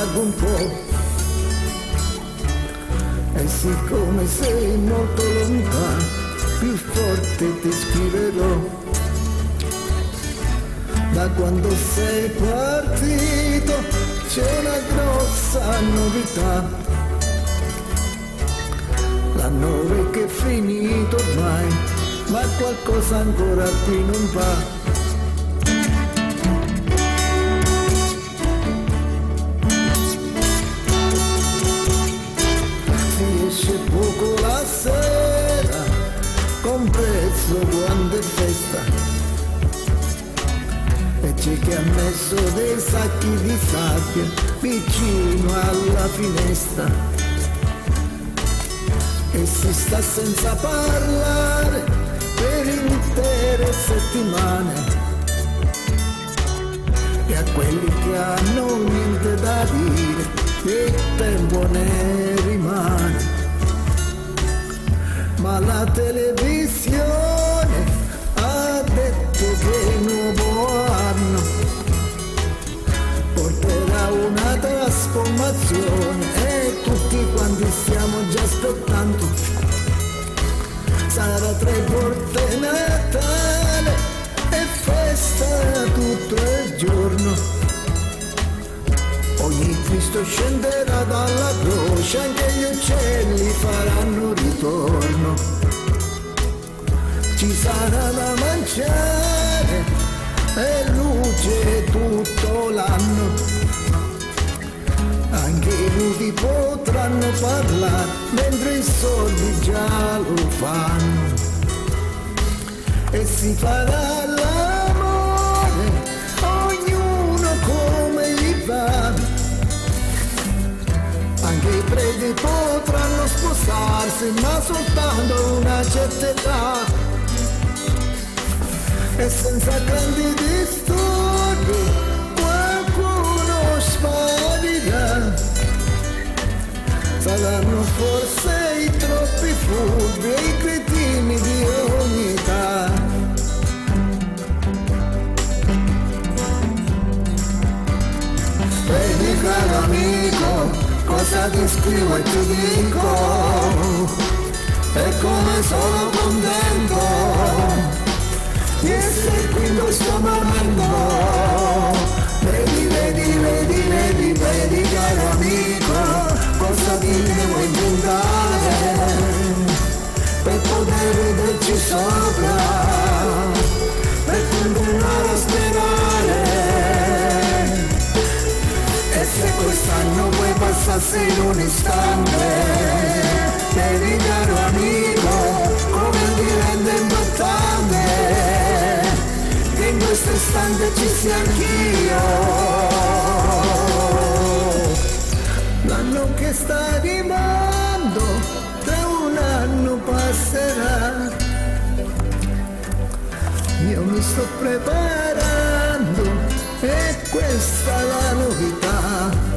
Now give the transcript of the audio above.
vago un po'. E siccome sei molto lontano, più forte ti scriverò. Da quando sei partito c'è una grossa novità. L'amore che è finito ormai, ma qualcosa ancora qui non va. Poco la sera, compreso quando è festa, e c'è chi ha messo dei sacchi di sabbia vicino alla finestra e si sta senza parlare per intere settimane. E a quelli che hanno niente da dire, che tempo ne rimane. Ma la televisione ha detto che il nuovo anno porterà una trasformazione e tutti quanti stiamo già aspettando. Sarà 3 volte Natale e festa tutto il giorno. Ogni Cristo scenderà dalla croce, anche gli uccelli faranno ritorno. Ci sarà da mangiare e luce tutto l'anno. Anche i muti potranno parlare, mentre i sordi già lo fanno. E si farà l'amore, ognuno come gli va. Anche i preti potranno sposarsi, ma soltanto una certa età. E senza grandi disturbi qualcuno sparirà. Saranno forse i troppi furbi e i cretini di ogni età. Vedi caro amico, cosa ti scrivo e ti dico, e come sono contento di essere qui in questo momento. Vedi, vedi, vedi, vedi, vedi caro amico, cosa ti devo inventare per poter vederci sopra, per continuare a sperare. E se quest'anno puoi passarsi in un istante, vedi caro amico, come diventa importante che in questo istante ci sia anch'io. L'anno che sta arrivando, tra un anno passerà. Io mi sto preparando e questa è la novità.